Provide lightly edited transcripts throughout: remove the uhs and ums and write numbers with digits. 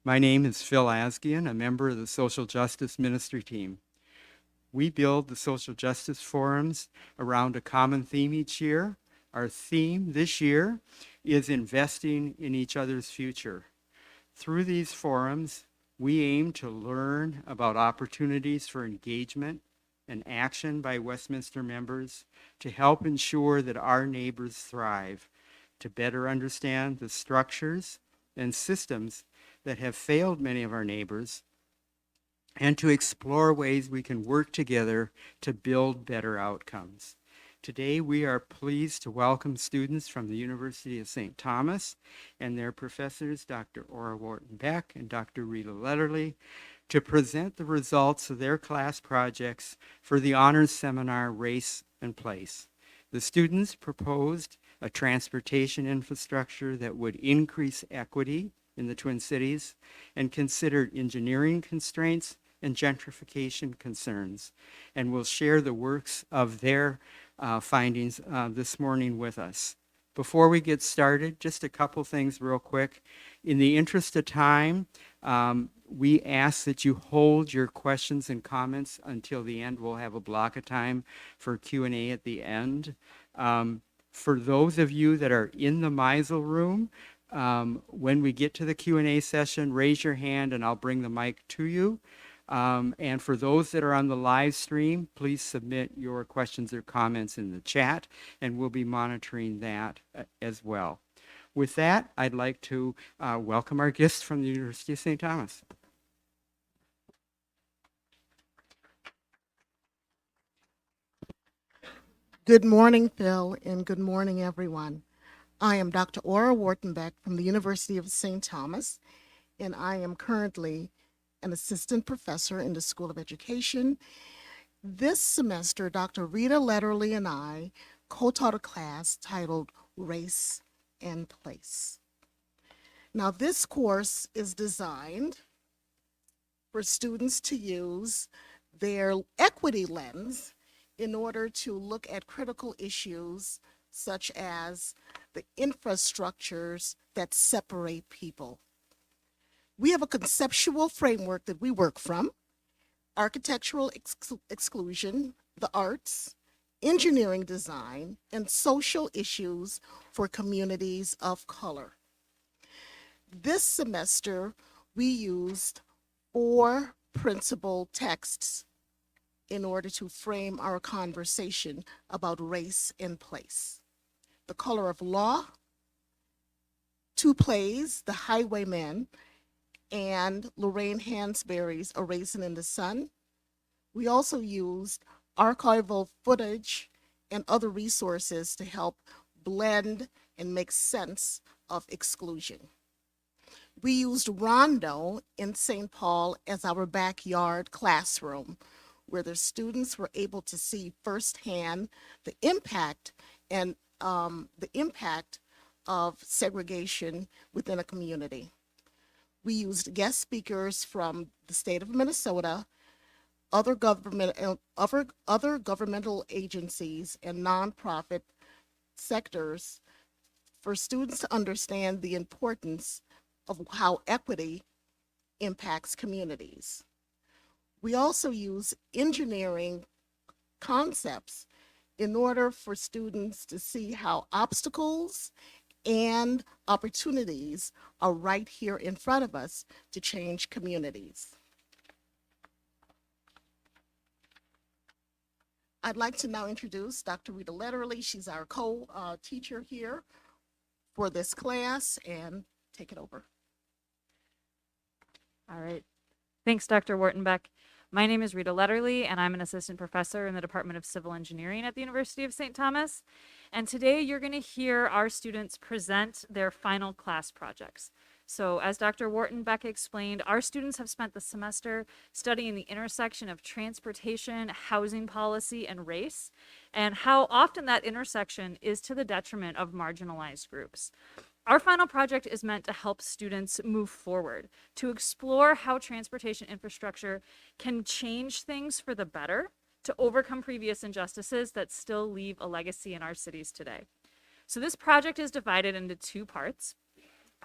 My name is Phil Asgian, a member of the Social Justice Ministry team. We build the social justice forums around a common theme each year. Our theme this year is investing in each other's future. Through these forums, we aim to learn about opportunities for engagement and action by Westminster members to help ensure that our neighbors thrive, to better understand the structures and systems that have failed many of our neighbors, and to explore ways we can work together to build better outcomes. Today, we are pleased to welcome students from the University of St. Thomas and their professors, Dr. Wharton-Beck and Dr. Rita Lederle, to present the results of their class projects for the honors seminar, Race and Place. The students proposed a transportation infrastructure that would increase equity in the Twin Cities and considered engineering constraints and gentrification concerns, and will share the works of their findings this morning with us. Before we get started, just a couple things real quick. In the interest of time, we ask that you hold your questions and comments until the end. We'll have a block of time for Q&A at the end. For those of you that are in the Meisel room, when we get to the Q&A session, raise your hand and I'll bring the mic to you. And for those that are on the live stream, please submit your questions or comments in the chat, and we'll be monitoring that as well. With that, I'd like to welcome our guests from the University of St. Thomas. Good morning, Phil, and good morning, everyone. I am Dr. Wharton-Beck from the University of St. Thomas, and I am currently an assistant professor in the School of Education. This semester, Dr. Rita Lederle and I co-taught a class titled Race and Place. Now, this course is designed for students to use their equity lens in order to look at critical issues such as the infrastructures that separate people. We have a conceptual framework that we work from: architectural exclusion, the arts, engineering design, and social issues for communities of color. This semester, we used 4 principal texts in order to frame our conversation about race and place: The Color of Law, 2 plays, The Highwaymen, and Lorraine Hansberry's A Raisin in the Sun. We also used archival footage and other resources to help blend and make sense of exclusion. We used Rondo in St. Paul as our backyard classroom, where the students were able to see firsthand the impact of segregation within a community. We used guest speakers from the state of Minnesota, other governmental agencies, and nonprofit sectors for students to understand the importance of how equity impacts communities. We also use engineering concepts in order for students to see how obstacles and opportunities are right here in front of us to change communities. I'd like to now introduce Dr. Rita Lederle. She's our co-teacher here for this class, and take it over. All right. Thanks, Dr. Wharton-Beck. My name is Rita Lederle, and I'm an assistant professor in the Department of Civil Engineering at the University of St. Thomas. And today you're going to hear our students present their final class projects. So as Dr. Wharton-Beck explained, our students have spent the semester studying the intersection of transportation, housing policy, and race, and how often that intersection is to the detriment of marginalized groups. Our final project is meant to help students move forward, to explore how transportation infrastructure can change things for the better, to overcome previous injustices that still leave a legacy in our cities today. So this project is divided into 2 parts.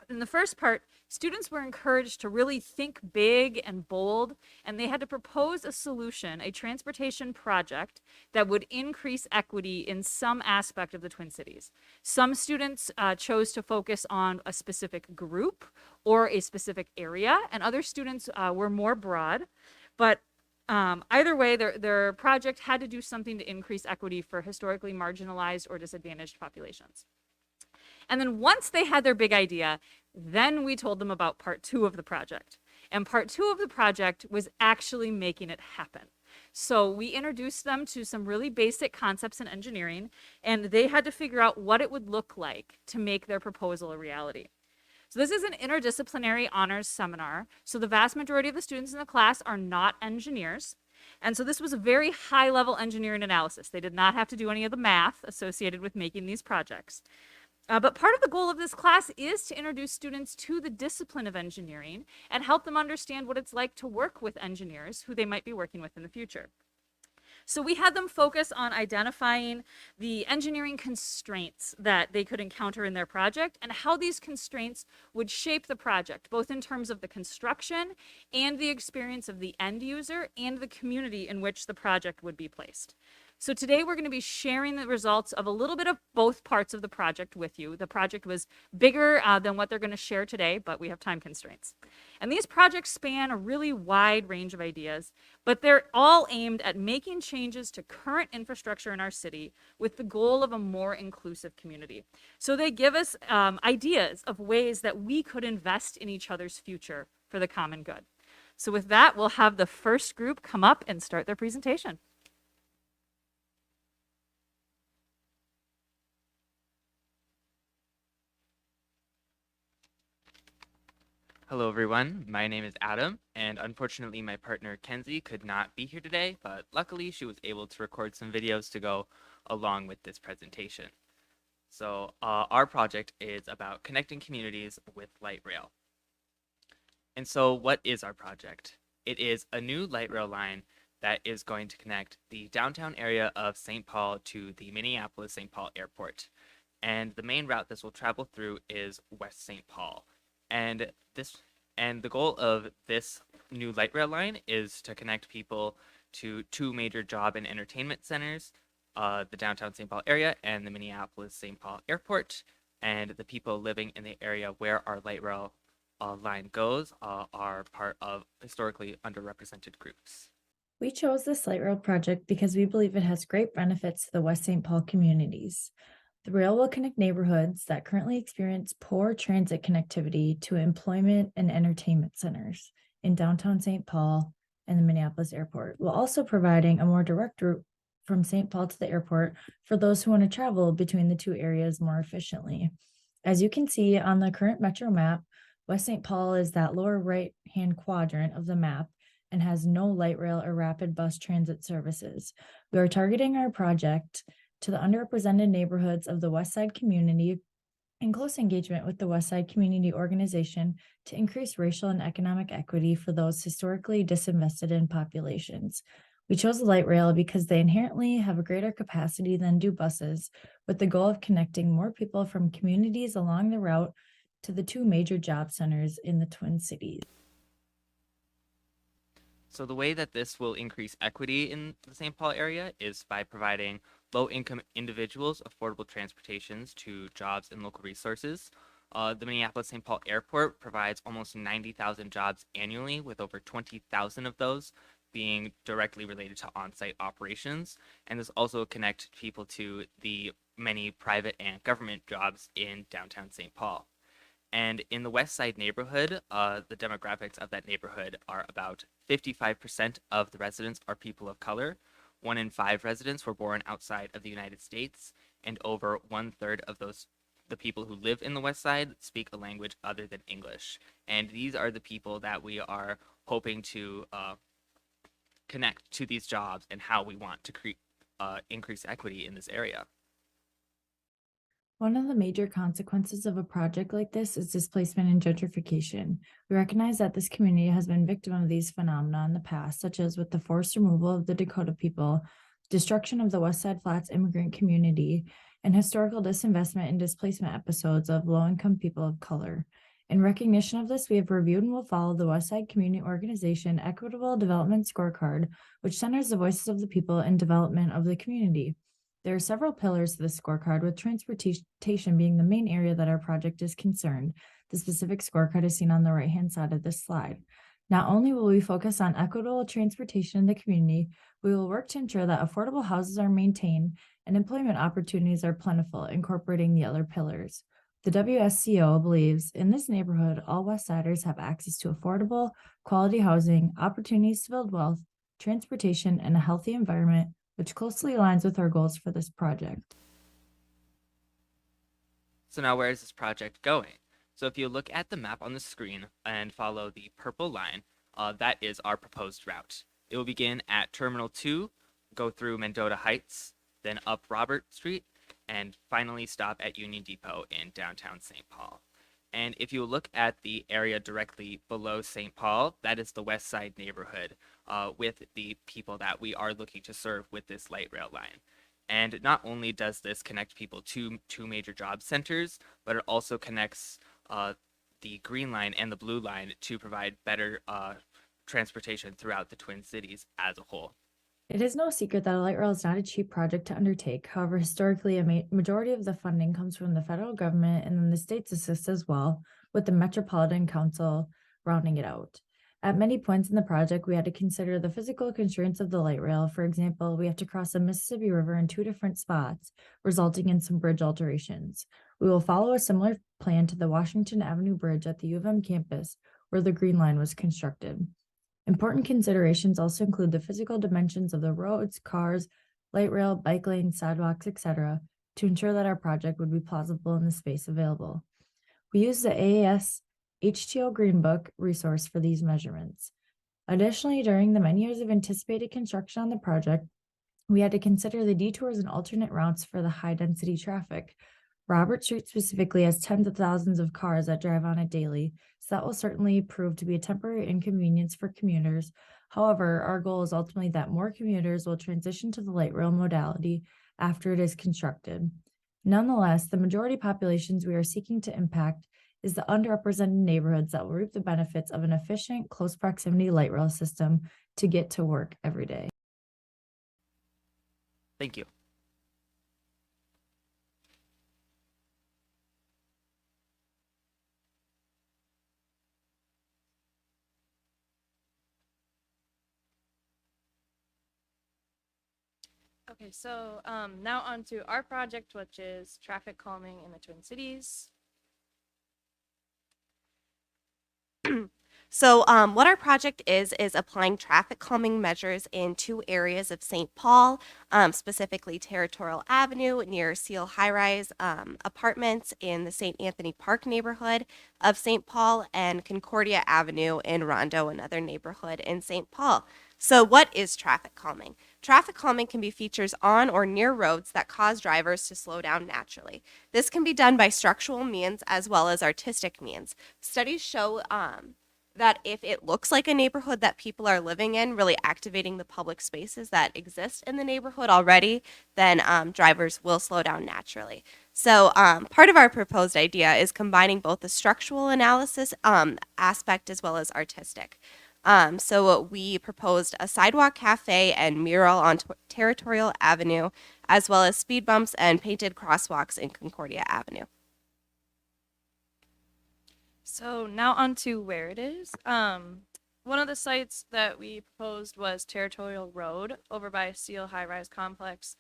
in the first part, students were encouraged to really think big and bold, and they had to propose a solution, a transportation project that would increase equity in some aspect of the Twin Cities. Some students chose to focus on a specific group or a specific area, and other students were more broad. But either way, their project had to do something to increase equity for historically marginalized or disadvantaged populations. And then once they had their big idea, then we told them about part 2 of the project. And part 2 of the project was actually making it happen. So we introduced them to some really basic concepts in engineering, and they had to figure out what it would look like to make their proposal a reality. So this is an interdisciplinary honors seminar. So the vast majority of the students in the class are not engineers. And so this was a very high level engineering analysis. They did not have to do any of the math associated with making these projects. But part of the goal of this class is to introduce students to the discipline of engineering and help them understand what it's like to work with engineers who they might be working with in the future. So we had them focus on identifying the engineering constraints that they could encounter in their project and how these constraints would shape the project, both in terms of the construction and the experience of the end user and the community in which the project would be placed. So today we're going to be sharing the results of a little bit of both parts of the project with you. The project was bigger than what they're going to share today, but we have time constraints. And these projects span a really wide range of ideas, but they're all aimed at making changes to current infrastructure in our city with the goal of a more inclusive community. So they give us ideas of ways that we could invest in each other's future for the common good. So with that, we'll have the first group come up and start their presentation. Hello everyone, my name is Adam, and unfortunately my partner Kenzie could not be here today, but luckily she was able to record some videos to go along with this presentation. So our project is about connecting communities with light rail. And so what is our project? It is a new light rail line that is going to connect the downtown area of St. Paul to the Minneapolis-St. Paul airport. And the main route this will travel through is West St. Paul. And the goal of this new light rail line is to connect people to 2 major job and entertainment centers, the downtown St. Paul area and the Minneapolis-St. Paul airport. And the people living in the area where our light rail line goes are part of historically underrepresented groups. We chose this light rail project because we believe it has great benefits to the West St. Paul communities. The rail will connect neighborhoods that currently experience poor transit connectivity to employment and entertainment centers in downtown St. Paul and the Minneapolis airport, while also providing a more direct route from St. Paul to the airport for those who want to travel between the 2 areas more efficiently. As you can see on the current Metro map, West St. Paul is that lower right-hand quadrant of the map and has no light rail or rapid bus transit services. We are targeting our project to the underrepresented neighborhoods of the West Side community in close engagement with the West Side Community Organization to increase racial and economic equity for those historically disinvested in populations. We chose the light rail because they inherently have a greater capacity than do buses, with the goal of connecting more people from communities along the route to the 2 major job centers in the Twin Cities. So the way that this will increase equity in the St. Paul area is by providing low-income individuals affordable transportations to jobs and local resources. The Minneapolis-St. Paul Airport provides almost 90,000 jobs annually, with over 20,000 of those being directly related to on-site operations. And this also connects people to the many private and government jobs in downtown St. Paul. And in the West Side neighborhood, the demographics of that neighborhood are about 55% of the residents are people of color. 1 in 5 residents were born outside of the United States, and over 1/3 of the people who live in the West Side speak a language other than English. And these are the people that we are hoping to connect to these jobs and how we want to increase equity in this area. One of the major consequences of a project like this is displacement and gentrification. We recognize that this community has been victim of these phenomena in the past, such as with the forced removal of the Dakota people, destruction of the West Side Flats immigrant community, and historical disinvestment and displacement episodes of low-income people of color. In recognition of this, we have reviewed and will follow the Westside Community Organization Equitable Development Scorecard, which centers the voices of the people in development of the community. There are several pillars to this scorecard, with transportation being the main area that our project is concerned. The specific scorecard is seen on the right-hand side of this slide. Not only will we focus on equitable transportation in the community, we will work to ensure that affordable houses are maintained and employment opportunities are plentiful, incorporating the other pillars. The WSCO believes in this neighborhood, all West Siders have access to affordable, quality housing, opportunities to build wealth, transportation, and a healthy environment, which closely aligns with our goals for this project. So now where is this project going? So if you look at the map on the screen and follow the purple line, that is our proposed route. It will begin at Terminal 2, go through Mendota Heights, then up Robert Street, and finally stop at Union Depot in downtown St. Paul. And if you look at the area directly below St. Paul, that is the West Side neighborhood with the people that we are looking to serve with this light rail line. And not only does this connect people to two major job centers, but it also connects the Green Line and the Blue Line to provide better transportation throughout the Twin Cities as a whole. It is no secret that a light rail is not a cheap project to undertake. However, historically, a majority of the funding comes from the federal government, and then the states assist as well, with the Metropolitan Council rounding it out. At many points in the project, we had to consider the physical constraints of the light rail. For example, we have to cross the Mississippi River in 2 different spots, resulting in some bridge alterations. We will follow a similar plan to the Washington Avenue Bridge at the U of M campus, where the Green Line was constructed. Important considerations also include the physical dimensions of the roads, cars, light rail, bike lanes, sidewalks, etc., to ensure that our project would be plausible in the space available. We use the AAS HTO Greenbook resource for these measurements. Additionally, during the many years of anticipated construction on the project, we had to consider the detours and alternate routes for the high-density traffic. Robert Street specifically has tens of thousands of cars that drive on it daily, so that will certainly prove to be a temporary inconvenience for commuters. However, our goal is ultimately that more commuters will transition to the light rail modality after it is constructed. Nonetheless, the majority populations we are seeking to impact is the underrepresented neighborhoods that will reap the benefits of an efficient, close proximity light rail system to get to work every day. Thank you. Okay, so now on to our project, which is traffic calming in the Twin Cities. So what our project is applying traffic calming measures in 2 areas of St. Paul, specifically Territorial Avenue near Seal High-Rise apartments in the St. Anthony Park neighborhood of St. Paul, and Concordia Avenue in Rondo, another neighborhood in St. Paul. So what is traffic calming? Traffic calming can be features on or near roads that cause drivers to slow down naturally. This can be done by structural means as well as artistic means. Studies show that if it looks like a neighborhood that people are living in, really activating the public spaces that exist in the neighborhood already, then drivers will slow down naturally. So part of our proposed idea is combining both the structural analysis aspect as well as artistic. So we proposed a sidewalk cafe and mural on Territorial Avenue, as well as speed bumps and painted crosswalks in Concordia Avenue. So now on to where it is. One of the sites that we proposed was Territorial Road over by Seal High-Rise Complex.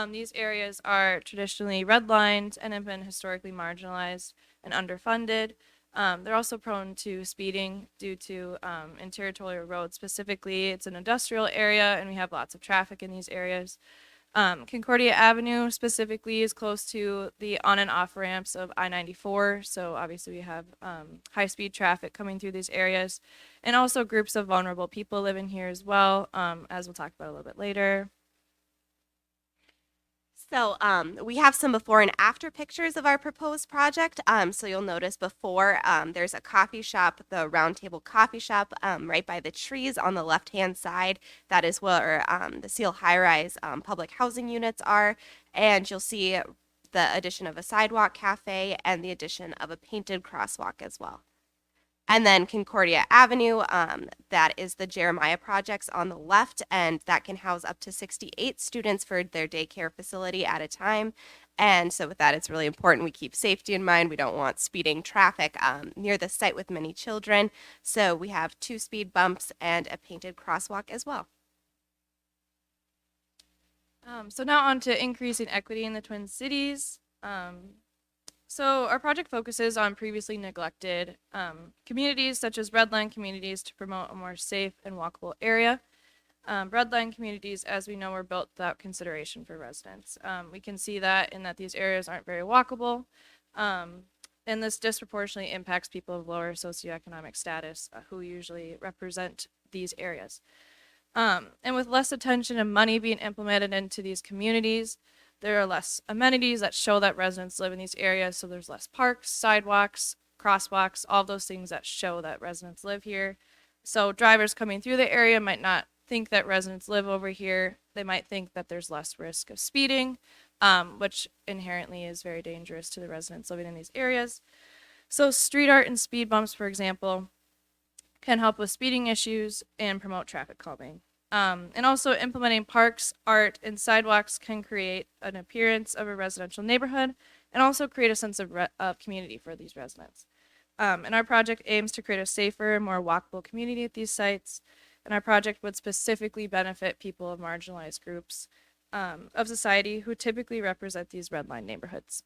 These areas are traditionally redlined and have been historically marginalized and underfunded. They're also prone to speeding due to, in Territorial Road specifically, it's an industrial area and we have lots of traffic in these areas. Concordia Avenue specifically is close to the on and off ramps of I-94, so obviously we have high-speed traffic coming through these areas, and also groups of vulnerable people live in here as well, as we'll talk about a little bit later. So we have some before and after pictures of our proposed project. So you'll notice before there's a coffee shop, the Round Table Coffee Shop, right by the trees on the left-hand side. That is where the Seal High-Rise public housing units are. And you'll see the addition of a sidewalk cafe and the addition of a painted crosswalk as well. And then Concordia Avenue, that is the Jeremiah projects on the left, and that can house up to 68 students for their daycare facility at a time. And so with that, it's really important we keep safety in mind. We don't want speeding traffic near the site with many children. So we have 2 speed bumps and a painted crosswalk as well. So now on to increasing equity in the Twin Cities. So our project focuses on previously neglected communities such as red line communities to promote a more safe and walkable area. Red line communities, as we know, were built without consideration for residents. We can see that in that these areas aren't very walkable, and this disproportionately impacts people of lower socioeconomic status who usually represent these areas. And with less attention and money being implemented into these communities, there are less amenities that show that residents live in these areas. So there's less parks, sidewalks, crosswalks, all those things that show that residents live here. So drivers coming through the area might not think that residents live over here. They might think that there's less risk of speeding, which inherently is very dangerous to the residents living in these areas. So street art and speed bumps, for example, can help with speeding issues and promote traffic calming. And also implementing parks, art, and sidewalks can create an appearance of a residential neighborhood and also create a sense of community for these residents. And our project aims to create a safer, more walkable community at these sites. And our project would specifically benefit people of marginalized groups of society who typically represent these red line neighborhoods.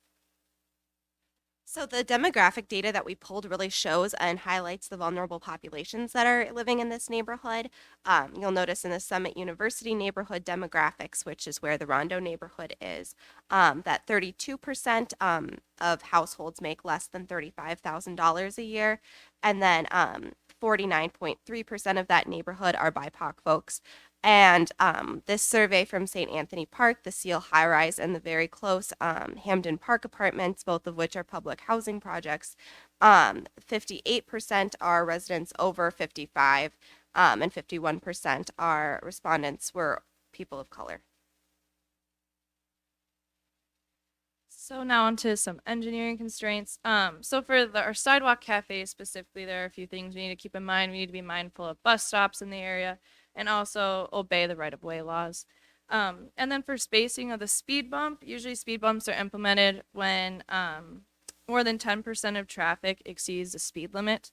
So the demographic data that we pulled really shows and highlights the vulnerable populations that are living in this neighborhood. You'll notice in the Summit University neighborhood demographics, which is where the Rondo neighborhood is, that 32% of households make less than $35,000 a year, and then 49.3% of that neighborhood are BIPOC folks. And this survey from St. Anthony Park, the Seal High Rise, and the very close Hamden Park Apartments, both of which are public housing projects, 58% are residents over 55, and 51% are respondents were people of color. So now onto some engineering constraints. So for our sidewalk cafes specifically, there are a few things we need to keep in mind. We need to be mindful of bus stops in the area and also obey the right-of-way laws. And then for spacing of the speed bump, usually speed bumps are implemented when more than 10% of traffic exceeds the speed limit.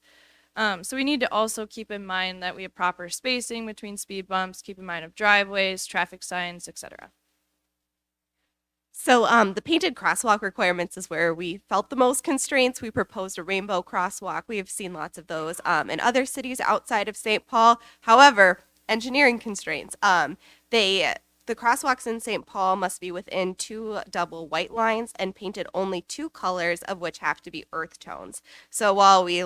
So we need to also keep in mind that we have proper spacing between speed bumps, keep in mind of driveways, traffic signs, etc. So the painted crosswalk requirements is where we felt the most constraints. We proposed a rainbow crosswalk. We have seen lots of those in other cities outside of St. Paul. However, engineering constraints. The crosswalks in St. Paul must be within 2 double white lines and painted only 2 colors, of which have to be earth tones. So while we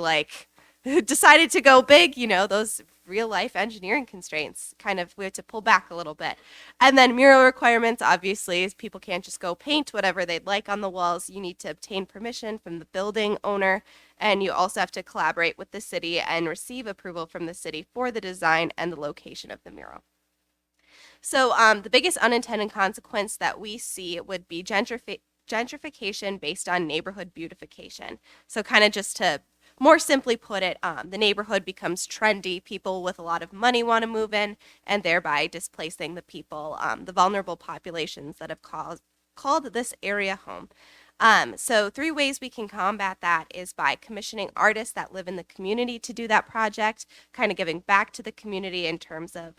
decided to go big, those real life engineering constraints we have to pull back a little bit. And then mural requirements, obviously, people can't just go paint whatever they'd like on the walls. You need to obtain permission from the building owner, and you also have to collaborate with the city and receive approval from the city for the design and the location of the mural. So the biggest unintended consequence that we see would be gentrification based on neighborhood beautification. So kind of just to more simply put it, the neighborhood becomes trendy. People with a lot of money want to move in, and thereby displacing the people, the vulnerable populations that have called this area home. So 3 ways we can combat that is by commissioning artists that live in the community to do that project, kind of giving back to the community in terms of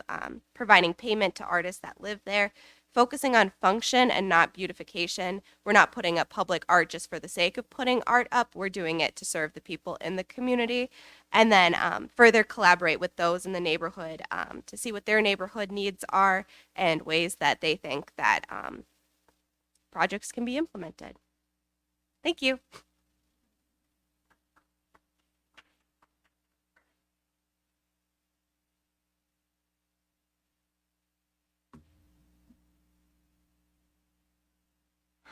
providing payment to artists that live there, focusing on function and not beautification. We're not putting up public art just for the sake of putting art up. We're doing it to serve the people in the community. And then further collaborate with those in the neighborhood to see what their neighborhood needs are and ways that they think that projects can be implemented. Thank you.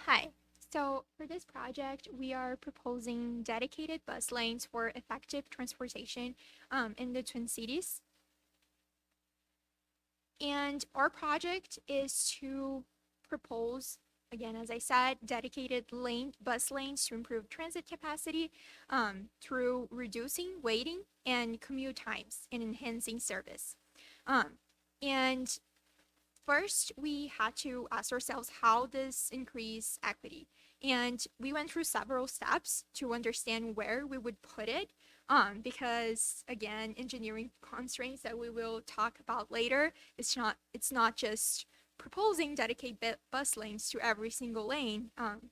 Hi. So for this project, we are proposing dedicated bus lanes for effective transportation in the Twin Cities. And our project is to propose again, as I said, dedicated bus lanes to improve transit capacity through reducing waiting and commute times and enhancing service. Um, and first, we had to ask ourselves how this increase equity. And we went through several steps to understand where we would put it. Because again, engineering constraints that we will talk about later, it's not just proposing dedicated bus lanes to every single lane. And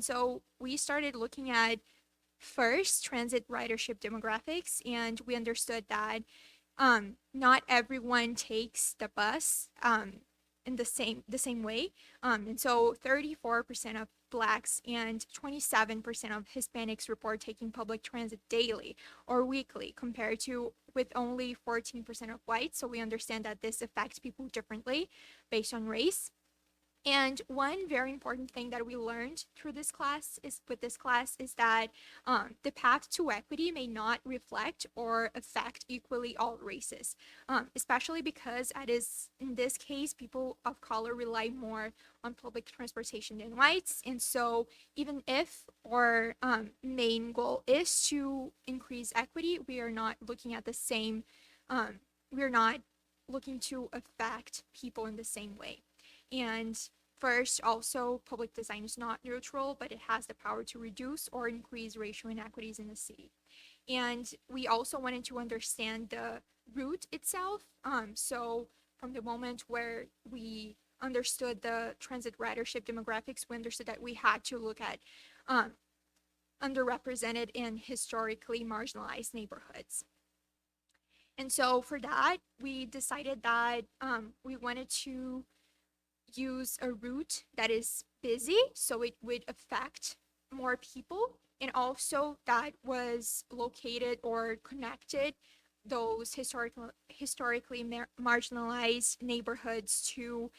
so we started looking at first transit ridership demographics, and we understood that not everyone takes the bus in the same way. And so 34% of blacks and 27% of Hispanics report taking public transit daily or weekly, compared to with only 14% of whites. So we understand that this affects people differently based on race. And one very important thing that we learned through this class is that the path to equity may not reflect or affect equally all races, especially because in this case, people of color rely more on public transportation than whites. And so even if our main goal is to increase equity, we are not looking at the same, we're not looking to affect people in the same way. And first, also, public design is not neutral, but it has the power to reduce or increase racial inequities in the city. And we also wanted to understand the route itself. So from the moment where we understood the transit ridership demographics, we understood that we had to look at underrepresented and historically marginalized neighborhoods. And so for that, we decided that we wanted to use a route that is busy, so it would affect more people, and also that was located or connected those historically marginalized neighborhoods to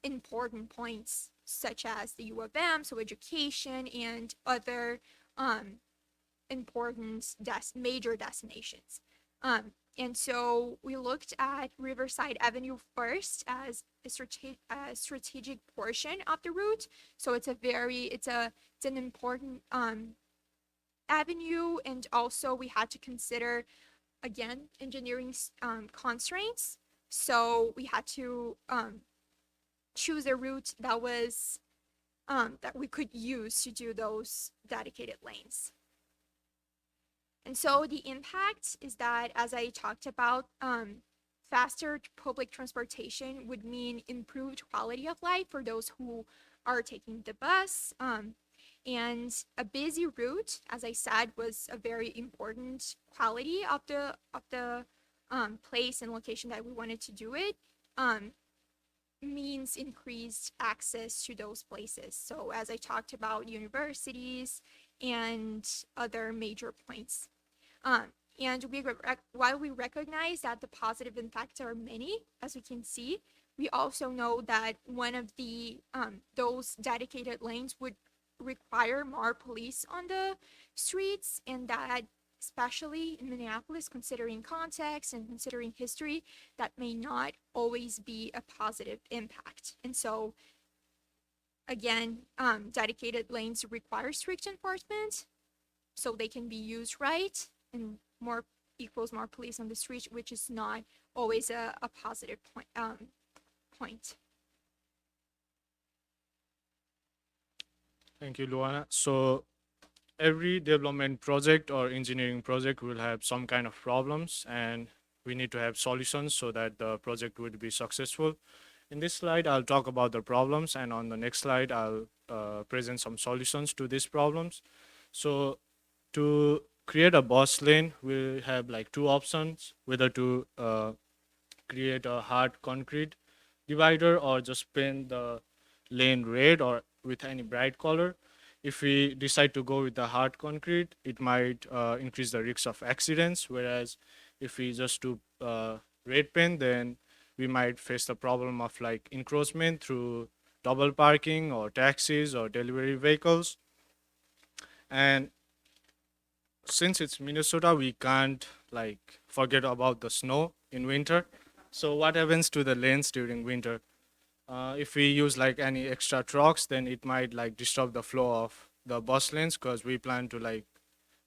important points such as the U of M, so education and other important major destinations. And so we looked at Riverside Avenue first as a strategic portion of the route. So it's an important avenue, and also we had to consider again engineering constraints. So we had to choose a route that was that we could use to do those dedicated lanes. And so the impact is that, as I talked about, faster public transportation would mean improved quality of life for those who are taking the bus. And a busy route, as I said, was a very important quality of the place and location that we wanted to do it. Means increased access to those places. So as I talked about, universities and other major points. And while we recognize that the positive impacts are many, as we can see, we also know that one of the those dedicated lanes would require more police on the streets, and that especially in Minneapolis, considering context and considering history, that may not always be a positive impact. And so again, dedicated lanes require strict enforcement so they can be used right, and more equals more police on the street, which is not always a positive point. Thank you, Luana. So every development project or engineering project will have some kind of problems, and we need to have solutions so that the project would be successful. In this slide, I'll talk about the problems, and on the next slide, I'll present some solutions to these problems. So to create a bus lane, we have like two options, whether to create a hard concrete divider or just paint the lane red or with any bright color. If we decide to go with the hard concrete, it might increase the risk of accidents, whereas if we just do red paint, then we might face the problem of like encroachment through double parking or taxis or delivery vehicles. And since it's Minnesota, we can't like forget about the snow in winter. So what happens to the lanes during winter? if we use like any extra trucks, then it might like disrupt the flow of the bus lanes, because we plan to like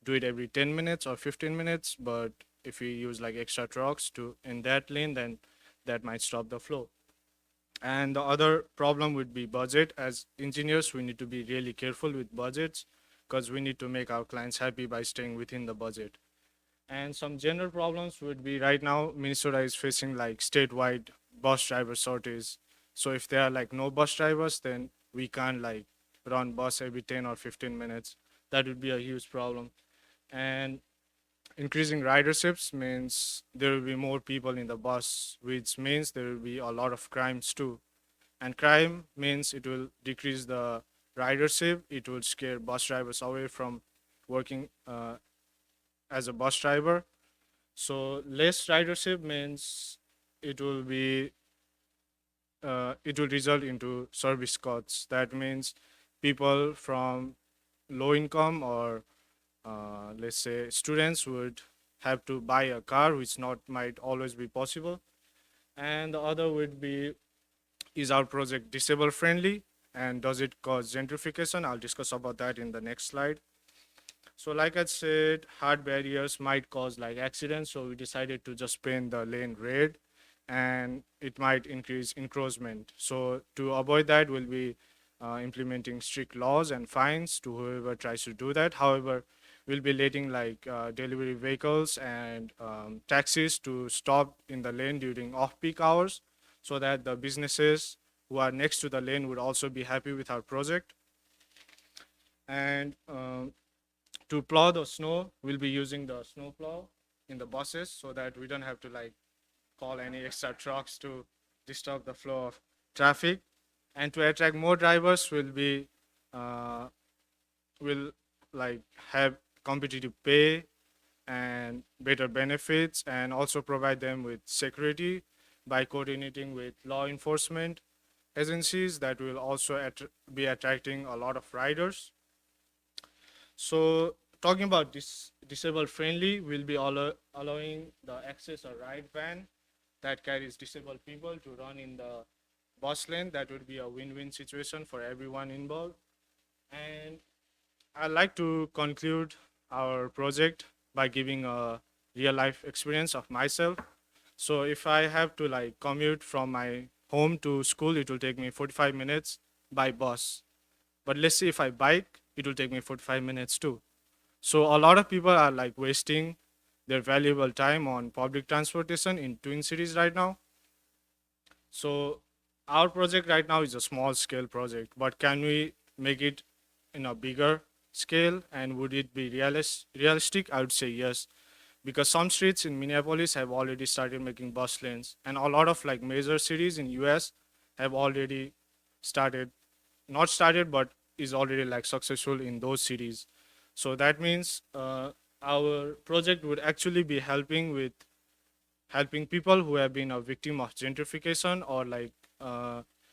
do it every 10 minutes or 15 minutes. But if we use like extra trucks to in that lane, then that might stop the flow. And the other problem would be budget. As engineers, we need to be really careful with budgets, because we need to make our clients happy by staying within the budget. And some general problems would be, right now Minnesota is facing like statewide bus driver shortage. So if there are like no bus drivers, then we can't like run bus every 10 or 15 minutes. That would be a huge problem. And increasing riderships means there will be more people in the bus, which means there will be a lot of crimes too. And crime means it will decrease the ridership. It will scare bus drivers away from working as a bus driver. So less ridership means it will be it will result into service cuts. That means people from low income or let's say students would have to buy a car, which not might always be possible. And the other would be, is our project disabled friendly, and does it cause gentrification? I'll discuss about that in the next slide. So like I said, hard barriers might cause like accidents, so we decided to just paint the lane red, and it might increase encroachment. So to avoid that, we'll be implementing strict laws and fines to whoever tries to do that. However, we'll be letting like delivery vehicles and taxis to stop in the lane during off-peak hours, so that the businesses who are next to the lane would also be happy with our project. And to plow the snow, we'll be using the snow plow in the buses, so that we don't have to like call any extra trucks to disturb the flow of traffic. And to attract more drivers, uh, will like have competitive pay and better benefits, and also provide them with security by coordinating with law enforcement agencies that will also be attracting a lot of riders. So talking about disabled friendly, we'll be allowing the access or ride van that carries disabled people to run in the bus lane. That would be a win-win situation for everyone involved. And I'd like to conclude our project by giving a real life experience of myself. So if I have to like commute from my home to school, it will take me 45 minutes by bus. But let's say if I bike, it will take me 45 minutes too. So a lot of people are like wasting their valuable time on public transportation in Twin Cities right now. So our project right now is a small scale project, but can we make it in a bigger scale, and would it be realistic? I would say yes, because some streets in Minneapolis have already started making bus lanes, and a lot of like major cities in US have already started, not started, but is already like successful in those cities. So that means our project would actually be helping people who have been a victim of gentrification, or like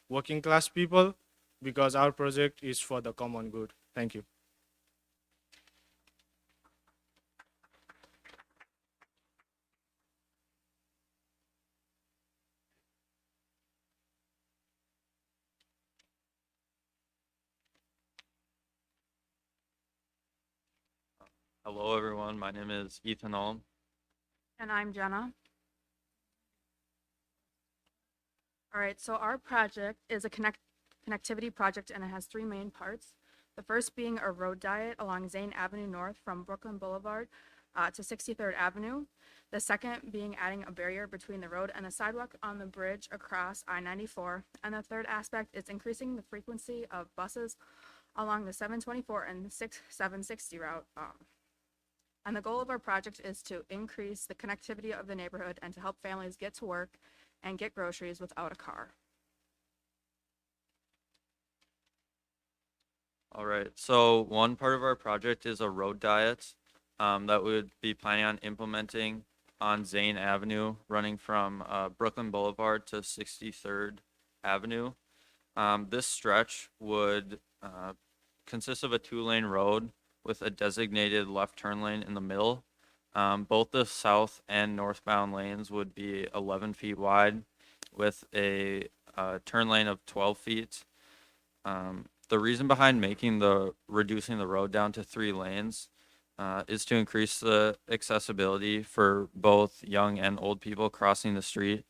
working class people, because our project is for the common good. Thank you. Hello, everyone. My name is Ethan Ulm. And I'm Jenna. All right, so our project is a connectivity project, and it has three main parts. The first being a road diet along Zane Avenue North from Brooklyn Boulevard to 63rd Avenue. The second being adding a barrier between the road and the sidewalk on the bridge across I-94. And the third aspect is increasing the frequency of buses along the 724 and 760 route. And the goal of our project is to increase the connectivity of the neighborhood and to help families get to work and get groceries without a car. All right. So one part of our project is a road diet that we would be planning on implementing on Zane Avenue, running from Brooklyn Boulevard to 63rd Avenue. This stretch would consist of a 2-lane road with a designated left turn lane in the middle. Both the south and northbound lanes would be 11 feet wide, with a turn lane of 12 feet. The reason behind reducing the road down to 3 lanes is to increase the accessibility for both young and old people crossing the street,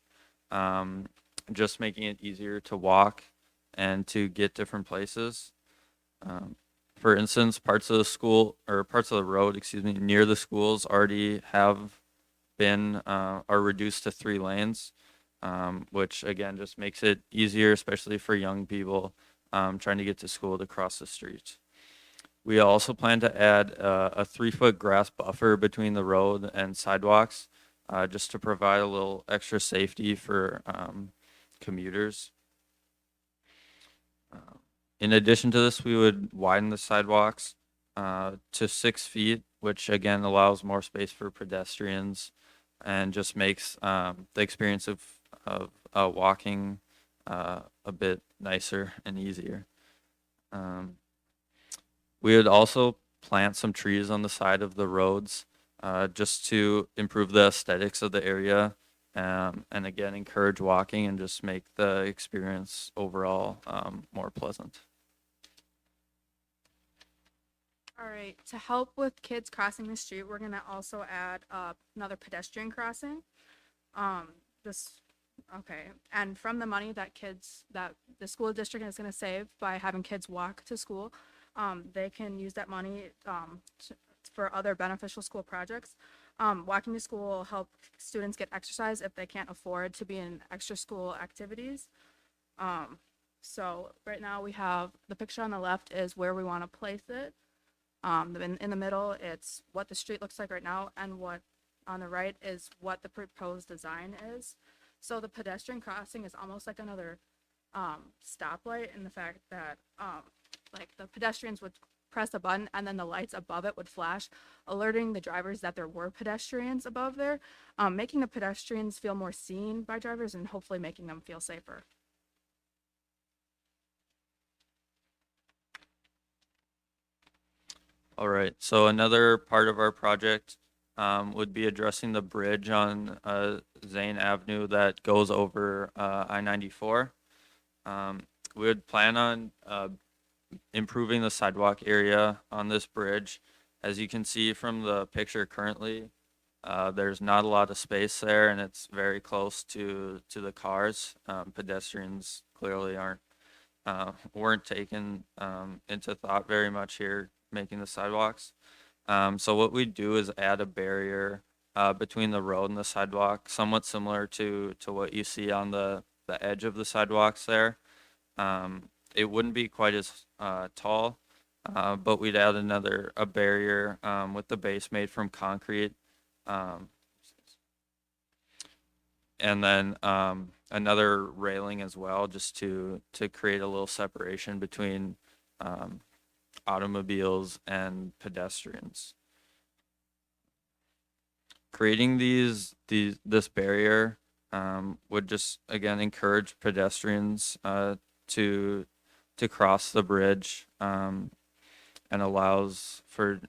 just making it easier to walk and to get different places. For instance, parts of the road, excuse me, near the schools already are reduced to 3 lanes, which again just makes it easier, especially for young people trying to get to school to cross the street. We also plan to add a 3-foot grass buffer between the road and sidewalks, just to provide a little extra safety for commuters. In addition to this, we would widen the sidewalks to 6 feet, which again allows more space for pedestrians and just makes the experience of walking a bit nicer and easier. We would also plant some trees on the side of the roads just to improve the aesthetics of the area, and again encourage walking and just make the experience overall more pleasant. All right, to help with kids crossing the street, we're gonna also add another pedestrian crossing. And from the money that the school district is gonna save by having kids walk to school, they can use that money for other beneficial school projects. Walking to school will help students get exercise if they can't afford to be in extra school activities. So right now we have the picture on the left is where we want to place it. In the middle, it's what the street looks like right now, and what on the right is what the proposed design is. So the pedestrian crossing is almost like another stoplight, in the fact that like the pedestrians would press a button and then the lights above it would flash, alerting the drivers that there were pedestrians above there, making the pedestrians feel more seen by drivers and hopefully making them feel safer. All right, so another part of our project would be addressing the bridge on Zane Avenue that goes over I-94. We would plan on improving the sidewalk area on this bridge. As you can see from the picture currently, there's not a lot of space there, and it's very close to the cars. Pedestrians clearly weren't taken into thought very much here, making the sidewalks. So what we do is add a barrier between the road and the sidewalk, somewhat similar to what you see on the edge of the sidewalks there. It wouldn't be quite as tall, but we'd add a barrier with the base made from concrete. And then another railing as well, just to create a little separation between automobiles and pedestrians. Creating this barrier would just again encourage pedestrians to cross the bridge, and allows for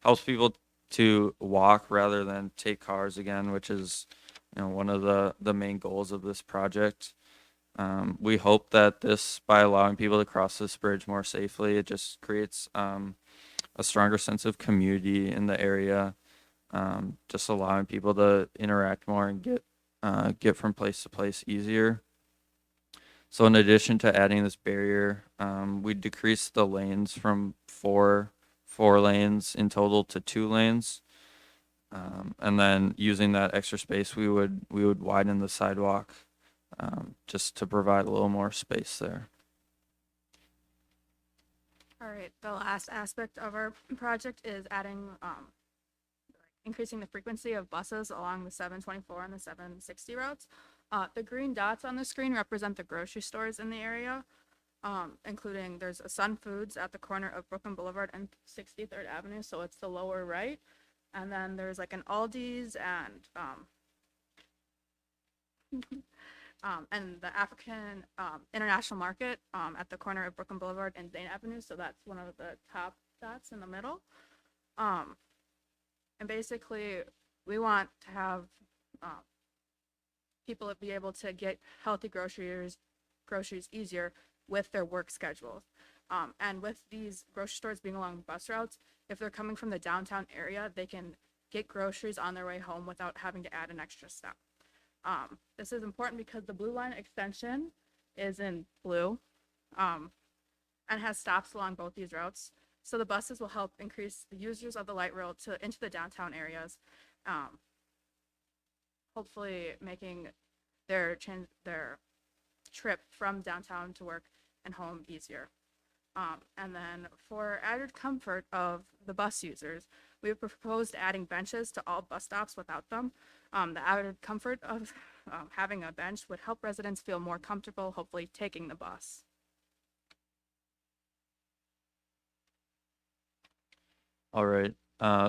helps people to walk rather than take cars again, which is one of the main goals of this project. We hope that by allowing people to cross this bridge more safely, it just creates a stronger sense of community in the area, just allowing people to interact more and get from place to place easier. So in addition to adding this barrier, we decreased the lanes from four lanes in total to 2 lanes. And then using that extra space, we would widen the sidewalk, just to provide a little more space there. All right, the last aspect of our project is increasing the frequency of buses along the 724 and the 760 routes. The green dots on the screen represent the grocery stores in the area, including there's a Sun Foods at the corner of Brooklyn Boulevard and 63rd Avenue, so it's the lower right. And then there's like an Aldi's and the African International Market at the corner of Brooklyn Boulevard and Dane Avenue, so that's one of the top dots in the middle. And basically, we want to have people be able to get healthy groceries easier with their work schedules. And with these grocery stores being along bus routes, if they're coming from the downtown area, they can get groceries on their way home without having to add an extra step. This is important because the Blue Line extension is in blue and has stops along both these routes. So the buses will help increase the users of the light rail into the downtown areas, hopefully making their trip from downtown to work and home easier. And then for added comfort of the bus users, we have proposed adding benches to all bus stops without them. The added comfort of having a bench would help residents feel more comfortable, hopefully taking the bus. All right.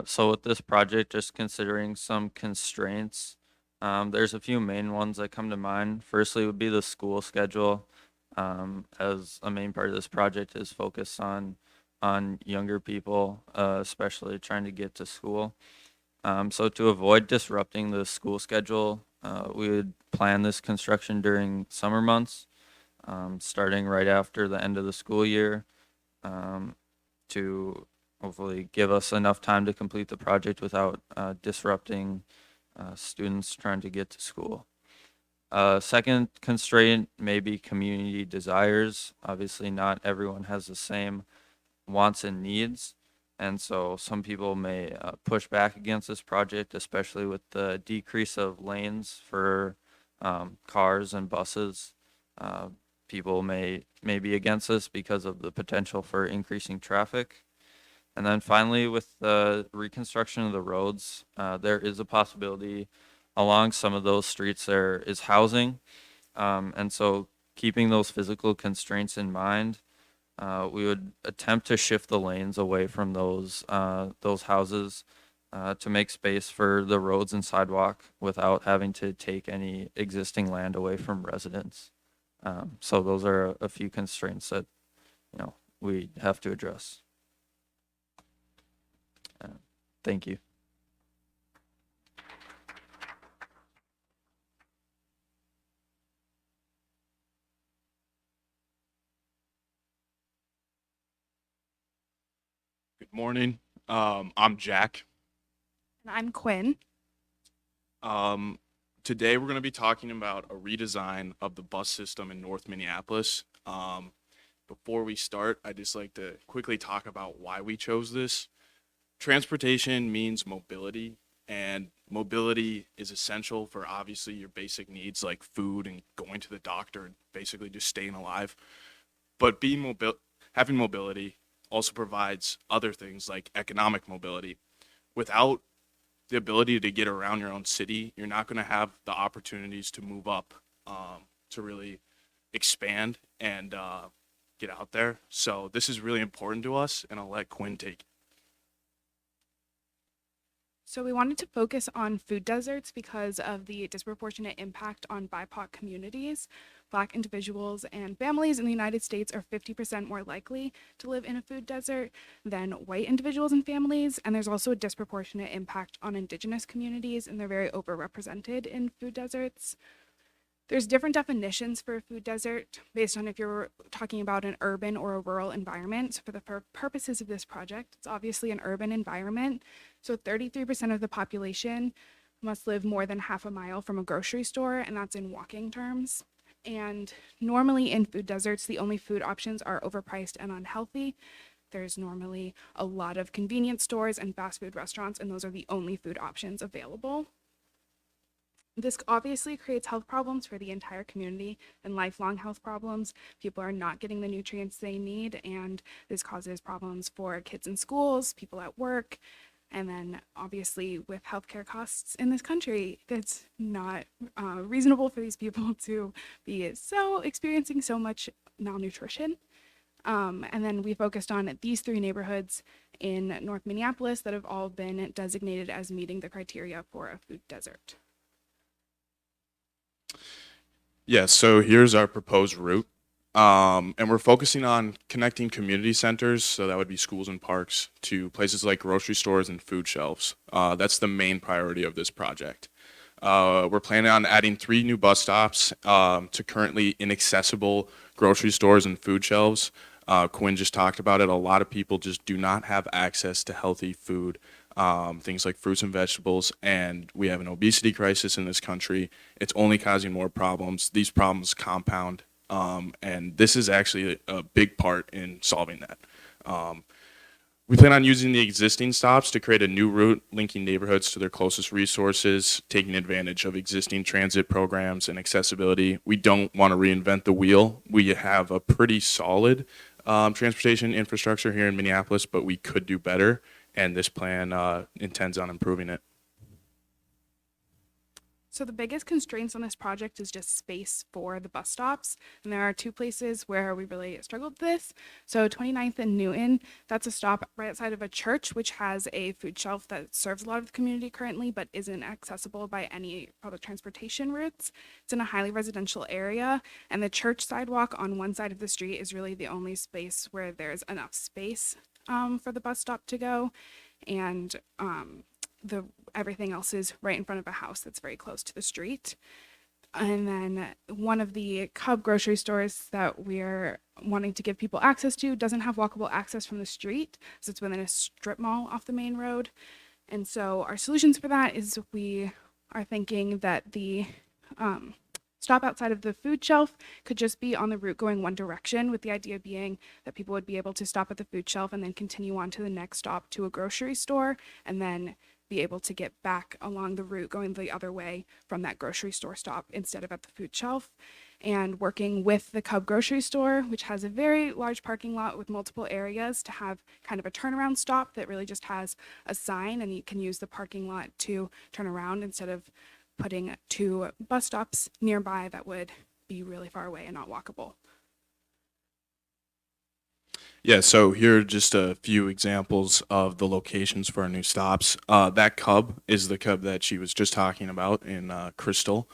So with this project, just considering some constraints, there's a few main ones that come to mind. Firstly would be the school schedule, as a main part of this project is focused on younger people, especially trying to get to school. So to avoid disrupting the school schedule, we would plan this construction during summer months, starting right after the end of the school year, to hopefully give us enough time to complete the project without disrupting students trying to get to school. Second constraint may be community desires. Obviously, not everyone has the same wants and needs. And so some people may push back against this project, especially with the decrease of lanes for cars and buses. People may be against this because of the potential for increasing traffic. And then finally, with the reconstruction of the roads, there is a possibility along some of those streets there is housing. And so keeping those physical constraints in mind, we would attempt to shift the lanes away from those houses to make space for the roads and sidewalk without having to take any existing land away from residents. So those are a few constraints that we have to address. Thank you. Good morning. I'm Jack. And I'm Quinn. Today we're going to be talking about a redesign of the bus system in North Minneapolis. Before we start, I'd just like to quickly talk about why we chose this. Transportation means mobility, and mobility is essential for obviously your basic needs like food and going to the doctor and basically just staying alive. But having mobility also provides other things like economic mobility. Without the ability to get around your own city, you're not going to have the opportunities to move up, to really expand and get out there. So this is really important to us, and I'll let Quinn take it. So we wanted to focus on food deserts because of the disproportionate impact on BIPOC communities. Black individuals and families in the United States are 50% more likely to live in a food desert than white individuals and families. And there's also a disproportionate impact on Indigenous communities, and they're very overrepresented in food deserts. There's different definitions for a food desert based on if you're talking about an urban or a rural environment. So for the purposes of this project, it's obviously an urban environment. So 33% of the population must live more than half a mile from a grocery store, and that's in walking terms. And normally in food deserts, the only food options are overpriced and unhealthy. There's normally a lot of convenience stores and fast food restaurants, and those are the only food options available. This obviously creates health problems for the entire community and lifelong health problems. People are not getting the nutrients they need, and this causes problems for kids in schools, people at work, and then obviously with healthcare costs in this country, it's not reasonable for these people to be experiencing so much malnutrition. And then we focused on these 3 neighborhoods in North Minneapolis that have all been designated as meeting the criteria for a food desert. Yeah, so here's our proposed route. And we're focusing on connecting community centers, so that would be schools and parks, to places like grocery stores and food shelves. That's the main priority of this project. We're planning on adding 3 new bus stops to currently inaccessible grocery stores and food shelves. Quinn just talked about it. A lot of people just do not have access to healthy food, things like fruits and vegetables, and we have an obesity crisis in this country. It's only causing more problems. These problems compound, and this is actually a big part in solving that. We plan on using the existing stops to create a new route linking neighborhoods to their closest resources, taking advantage of existing transit programs and accessibility. We don't want to reinvent the wheel. We have a pretty solid transportation infrastructure here in Minneapolis, but we could do better, and this plan intends on improving it. So the biggest constraints on this project is just space for the bus stops. And there are 2 places where we really struggled with this. So 29th and Newton, that's a stop right outside of a church, which has a food shelf that serves a lot of the community currently, but isn't accessible by any public transportation routes. It's in a highly residential area, and the church sidewalk on one side of the street is really the only space where there's enough space for the bus stop to go. And everything else is right in front of a house that's very close to the street. And then one of the Cub grocery stores that we're wanting to give people access to doesn't have walkable access from the street, so it's within a strip mall off the main road. And so our solutions for that is we are thinking that the stop outside of the food shelf could just be on the route going one direction, with the idea being that people would be able to stop at the food shelf and then continue on to the next stop to a grocery store, and then be able to get back along the route going the other way from that grocery store stop instead of at the food shelf. And working with the Cub grocery store, which has a very large parking lot with multiple areas, to have kind of a turnaround stop that really just has a sign, and you can use the parking lot to turn around instead of putting 2 bus stops nearby that would be really far away and not walkable. Yeah, so here are just a few examples of the locations for our new stops. That Cub is the Cub that she was just talking about in Crystal.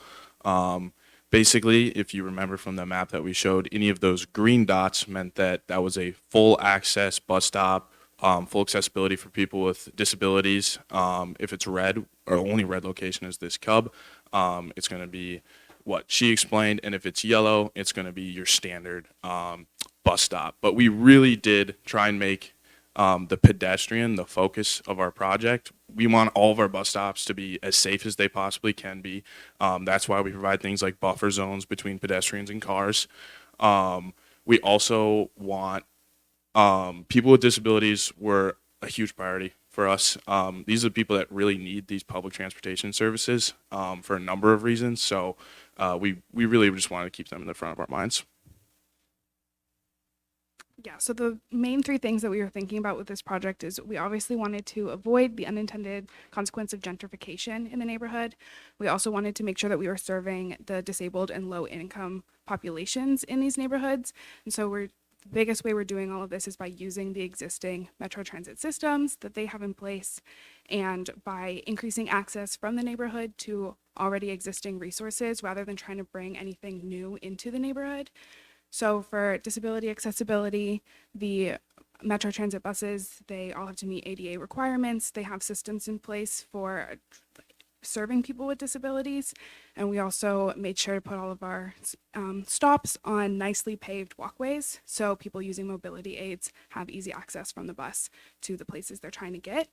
Basically, if you remember from the map that we showed, any of those green dots meant that that was a full access bus stop, full accessibility for people with disabilities. If it's red, or only red location is this Cub, it's going to be what she explained, and if it's yellow, it's going to be your standard bus stop. But we really did try and make the pedestrian the focus of our project. We want all of our bus stops to be as safe as they possibly can be. That's why we provide things like buffer zones between pedestrians and cars. We also want people with disabilities were a huge priority for us. These are people that really need these public transportation services for a number of reasons. So we really just wanted to keep them in the front of our minds. Yeah, so the main 3 things that we were thinking about with this project is we obviously wanted to avoid the unintended consequence of gentrification in the neighborhood. We also wanted to make sure that we were serving the disabled and low income populations in these neighborhoods. And so the biggest way we're doing all of this is by using the existing Metro Transit systems that they have in place, and by increasing access from the neighborhood to already existing resources rather than trying to bring anything new into the neighborhood. So for disability accessibility, the Metro Transit buses, they all have to meet ADA requirements. They have systems in place for serving people with disabilities. And we also made sure to put all of our stops on nicely paved walkways, so people using mobility aids have easy access from the bus to the places they're trying to get.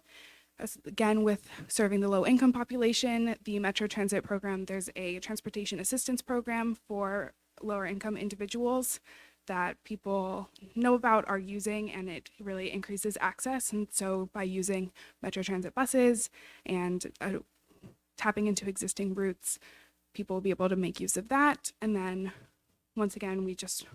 Again, with serving the low income population, the Metro Transit program, there's a transportation assistance program for lower income individuals that people know about, are using, and it really increases access. And so by using Metro Transit buses and tapping into existing routes, people will be able to make use of that. And then once again, we just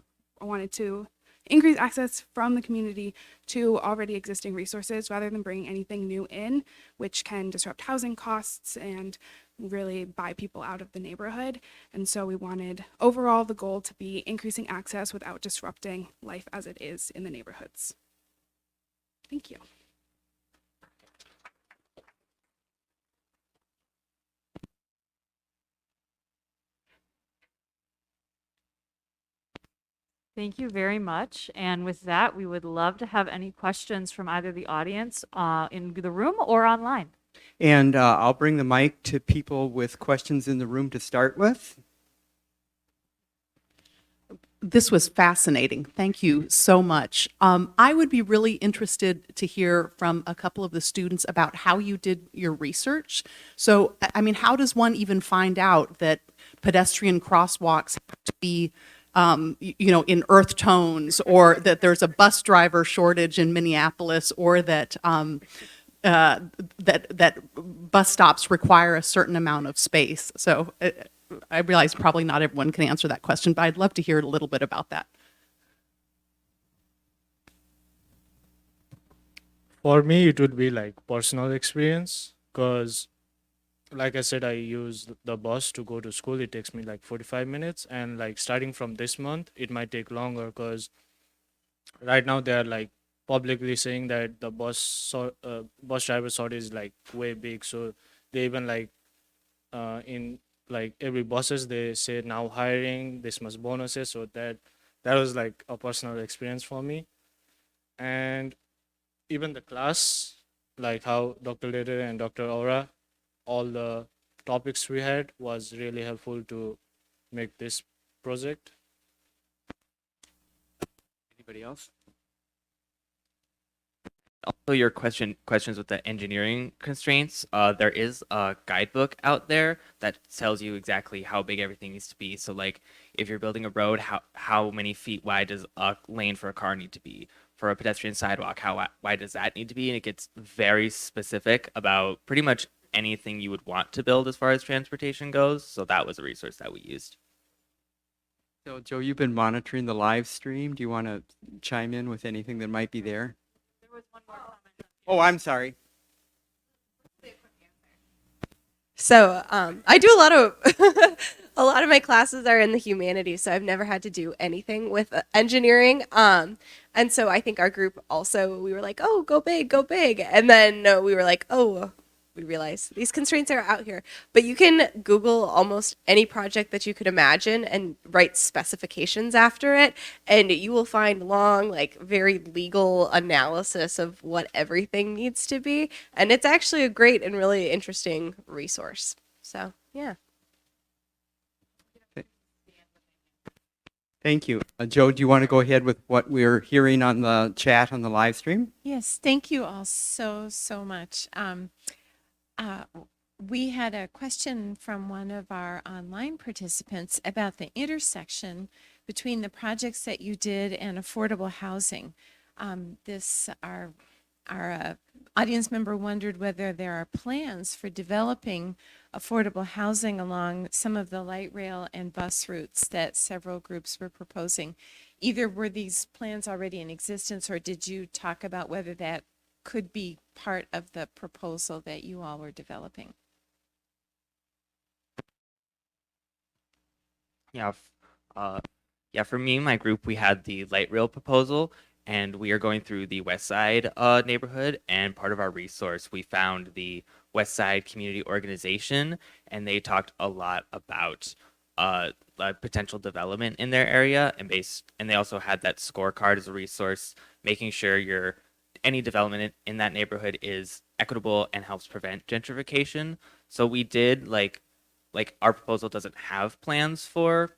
wanted to increase access from the community to already existing resources rather than bringing anything new in, which can disrupt housing costs and really buy people out of the neighborhood. And so we wanted overall the goal to be increasing access without disrupting life as it is in the neighborhoods. Thank you. Thank you very much. And with that, we would love to have any questions from either the audience in the room or online. And I'll bring the mic to people with questions in the room to start with. This was fascinating. Thank you so much. I would be really interested to hear from a couple of the students about how you did your research. So, I mean, how does one even find out that pedestrian crosswalks have to be, in earth tones, or that there's a bus driver shortage in Minneapolis, or that that bus stops require a certain amount of space? So. I realize probably not everyone can answer that question, but I'd love to hear a little bit about that. For me, it would be like personal experience because, like I said, I use the bus to go to school. It takes me like 45 minutes, and like starting from this month, it might take longer because right now they are like publicly saying that the bus driver shortage is like way big. So they even like in like every bosses they say now hiring this much bonuses, so that was like a personal experience for me. And even the class, like how Dr. Lederle and Dr. Aura, all the topics we had was really helpful to make this project. Anybody else? Also, your questions with the engineering constraints. There is a guidebook out there that tells you exactly how big everything needs to be. So, like, if you're building a road, how many feet wide does a lane for a car need to be? For a pedestrian sidewalk, how wide does that need to be? And it gets very specific about pretty much anything you would want to build as far as transportation goes. So that was a resource that we used. So, Joe, you've been monitoring the live stream. Do you want to chime in with anything that might be there? Oh, I'm sorry. So I do a lot of my classes are in the humanities, so I've never had to do anything with engineering. And so I think our group also, we were like, oh, go big, go big. And then we were like, oh, we realized these constraints are out here. But you can Google almost any project that you could imagine and write specifications after it, and you will find long, like very legal analysis of what everything needs to be. And it's actually a great and really interesting resource. So, yeah. Thank you. Joe, do you want to go ahead with what we're hearing on the chat on the live stream? Yes, thank you all so much. We had a question from one of our online participants about the intersection between the projects that you did and affordable housing. Our audience member wondered whether there are plans for developing affordable housing along some of the light rail and bus routes that several groups were proposing. Either were these plans already in existence, or did you talk about whether that could be part of the proposal that you all were developing? Yeah, for me and my group, we had the light rail proposal, and we are going through the West Side neighborhood. And part of our resource, we found the West Side Community Organization, and they talked a lot about potential development in their area, and they also had that scorecard as a resource, making sure any development in that neighborhood is equitable and helps prevent gentrification. So we did like our proposal doesn't have plans for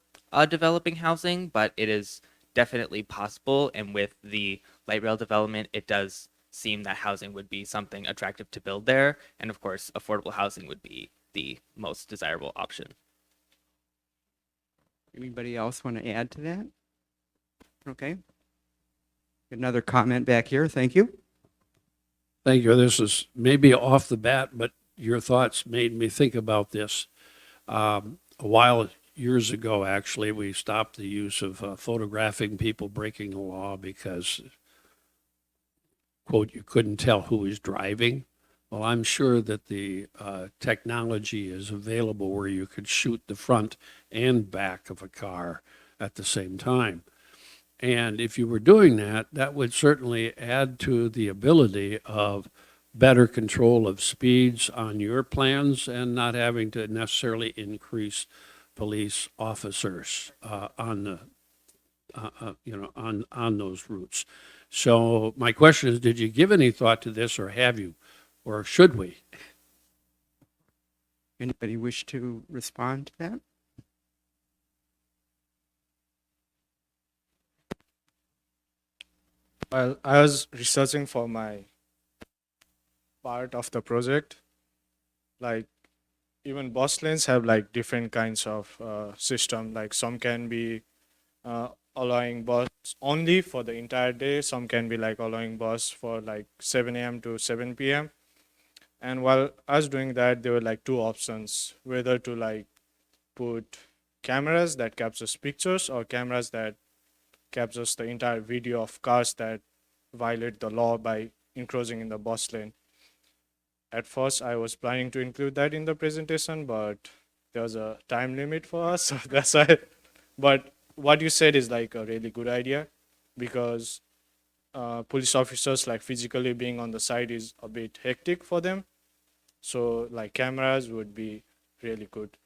developing housing, but it is definitely possible. And with the light rail development, it does seem that housing would be something attractive to build there. And of course, affordable housing would be the most desirable option. Anybody else want to add to that? Okay. Another comment back here. Thank you. Thank you. This is maybe off the bat, but your thoughts made me think about this. Years ago, actually, we stopped the use of photographing people breaking the law because, quote, you couldn't tell who was driving. Well, I'm sure that the technology is available where you could shoot the front and back of a car at the same time. And if you were doing that, that would certainly add to the ability of better control of speeds on your plans and not having to necessarily increase police officers on those routes. So my question is, did you give any thought to this, or have you, or should we? Anybody wish to respond to that? Well, I was researching for my part of the project. Like even bus lanes have like different kinds of system. Like some can be allowing bus only for the entire day. Some can be like allowing bus for like 7 a.m. to 7 p.m. And while I was doing that, there were like two options, whether to like put cameras that captures pictures or cameras that captures the entire video of cars that violate the law by encroaching in the bus lane. At first, I was planning to include that in the presentation, but there was a time limit for us, so that's why. But what you said is like a really good idea, because police officers like physically being on the side is a bit hectic for them. So like cameras would be really good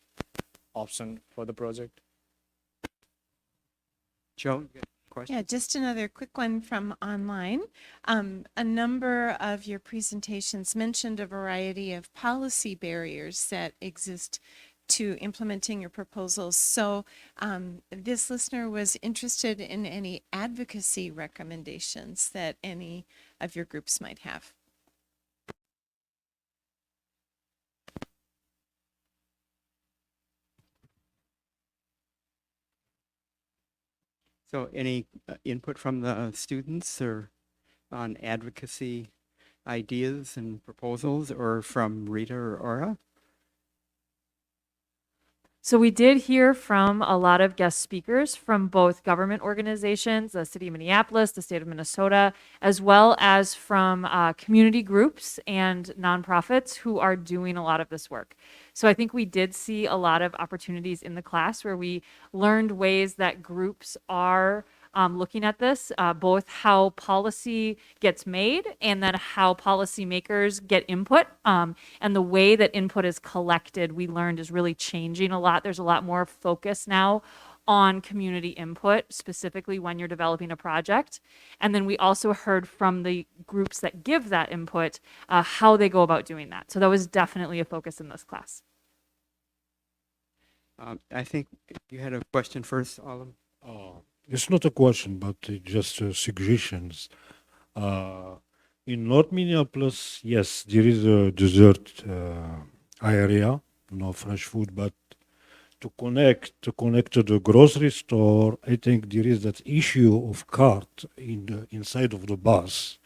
option for the project. Joe, you got a question? Yeah, just another quick one from online. A number of your presentations mentioned a variety of policy barriers that exist to implementing your proposals. So this listener was interested in any advocacy recommendations that any of your groups might have. So any input from the students or on advocacy ideas and proposals, or from Rita or Aura? So we did hear from a lot of guest speakers from both government organizations, the city of Minneapolis, the state of Minnesota, as well as from community groups and nonprofits who are doing a lot of this work. So I think we did see a lot of opportunities in the class where we learned ways that groups are looking at this, both how policy gets made and then how policymakers get input. And the way that input is collected, we learned, is really changing a lot. There's a lot more focus now on community input, specifically when you're developing a project. And then we also heard from the groups that give that input, how they go about doing that. So that was definitely a focus in this class. I think you had a question first, Autumn. It's not a question, but just suggestions. In North Minneapolis, yes, there is a dessert area, no fresh food, but to connect to the grocery store, I think there is that issue of cart inside of the bus.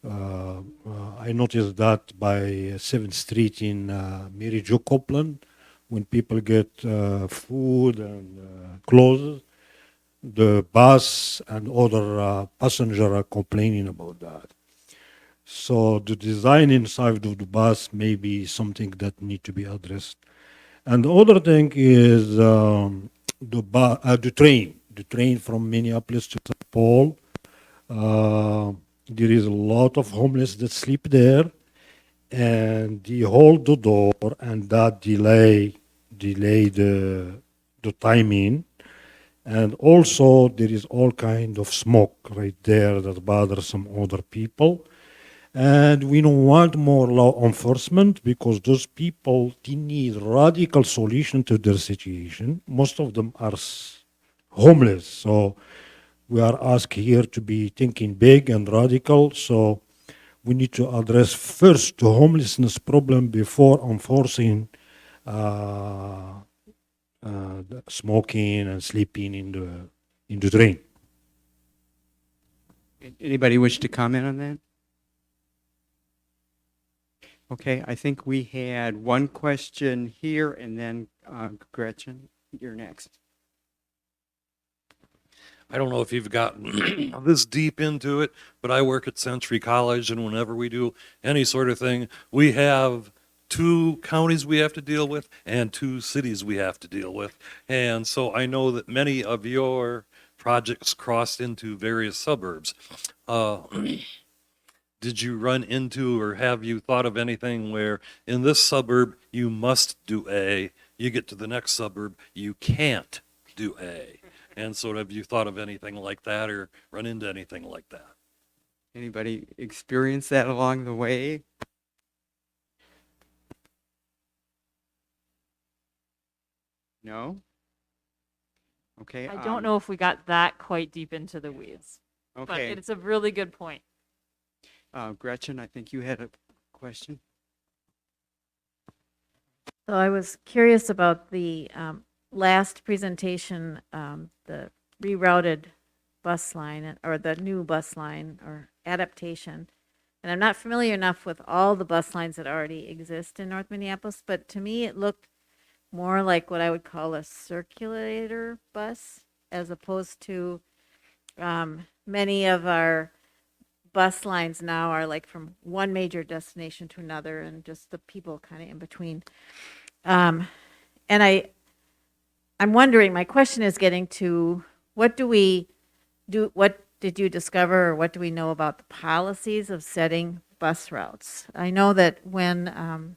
I noticed that by 7th Street in Mary Jo Copeland, when people get food and clothes, the bus and other passengers are complaining about that. So the design inside of the bus may be something that need to be addressed. And the other thing is the train from Minneapolis to St. Paul. There is a lot of homeless that sleep there, and they hold the door, and that delay the timing. And also there is all kind of smoke right there that bothers some other people. And we don't want more law enforcement because those people, they need radical solution to their situation. Most of them are homeless. So we are asked here to be thinking big and radical. So we need to address first the homelessness problem before enforcing smoking and sleeping in the drain. Anybody wish to comment on that? Okay, I think we had one question here, and then Gretchen, you're next. I don't know if you've gotten this deep into it, but I work at Century College, and whenever we do any sort of thing, we have 2 counties we have to deal with and 2 cities we have to deal with. And so I know that many of your projects crossed into various suburbs. Did you run into, or have you thought of anything where in this suburb you must do A, you get to the next suburb, you can't do A? And so have you thought of anything like that or run into anything like that? Anybody experience that along the way? No? Okay. I don't know if we got that quite deep into the weeds, but Okay. it's a really good point. Gretchen, I think you had a question. So I was curious about the last presentation, the rerouted bus line or the new bus line or adaptation. And I'm not familiar enough with all the bus lines that already exist in North Minneapolis, but to me it looked more like what I would call a circulator bus, as opposed to many of our bus lines now are like from one major destination to another, and just the people kind of in between. And I'm wondering, my question is getting to what do we do? What did you discover, or what do we know about the policies of setting bus routes? I know that when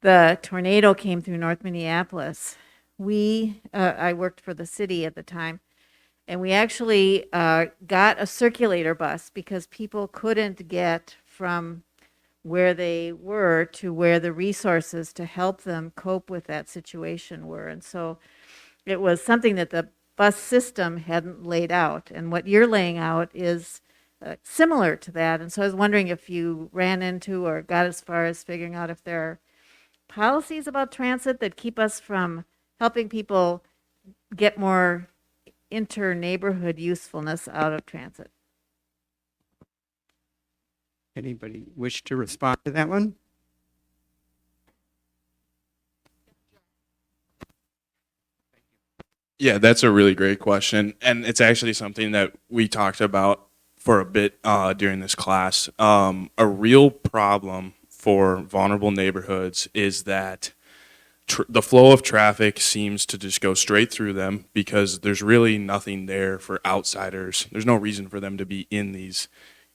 the tornado came through North Minneapolis, I worked for the city at the time, and we actually got a circulator bus because people couldn't get from where they were to where the resources to help them cope with that situation were. And so it was something that the bus system hadn't laid out. And what you're laying out is similar to that. And so I was wondering if you ran into or got as far as figuring out if there are policies about transit that keep us from helping people get more inter-neighborhood usefulness out of transit. Anybody wish to respond to that one? Yeah, that's a really great question. And it's actually something that we talked about for a bit during this class. A real problem for vulnerable neighborhoods is that the flow of traffic seems to just go straight through them because there's really nothing there for outsiders. There's no reason for them to be in these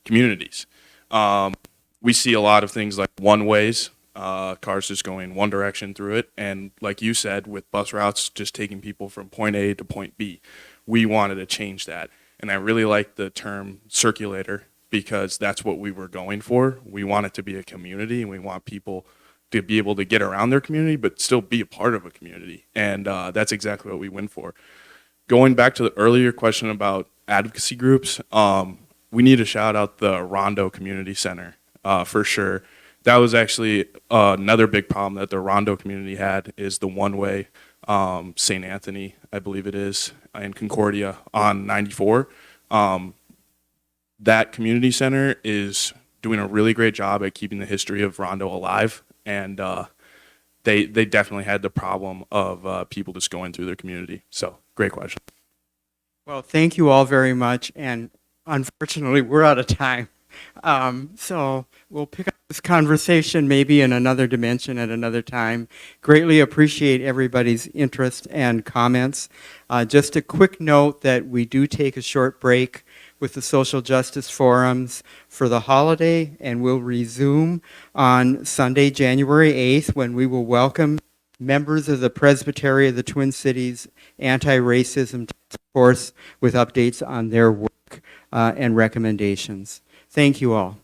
communities. We see a lot of things like one-ways, cars just going one direction through it. And like you said, with bus routes, just taking people from point A to point B. We wanted to change that. And I really like the term circulator because that's what we were going for. We want it to be a community, and we want people to be able to get around their community, but still be a part of a community. And that's exactly what we went for. Going back to the earlier question about advocacy groups, we need to shout out the Rondo Community Center for sure. That was actually another big problem that the Rondo community had is the one-way St. Anthony, I believe it is, in Concordia on 94. That community center is doing a really great job at keeping the history of Rondo alive, and they definitely had the problem of people just going through their community. So, great question. Well, thank you all very much, and unfortunately, we're out of time. So we'll pick up this conversation maybe in another dimension at another time. Greatly appreciate everybody's interest and comments. Just a quick note that we do take a short break with the social justice forums for the holiday, and we'll resume on Sunday, January 8th, when we will welcome members of the Presbytery of the Twin Cities Anti-Racism Task Force with updates on their work and recommendations. Thank you all.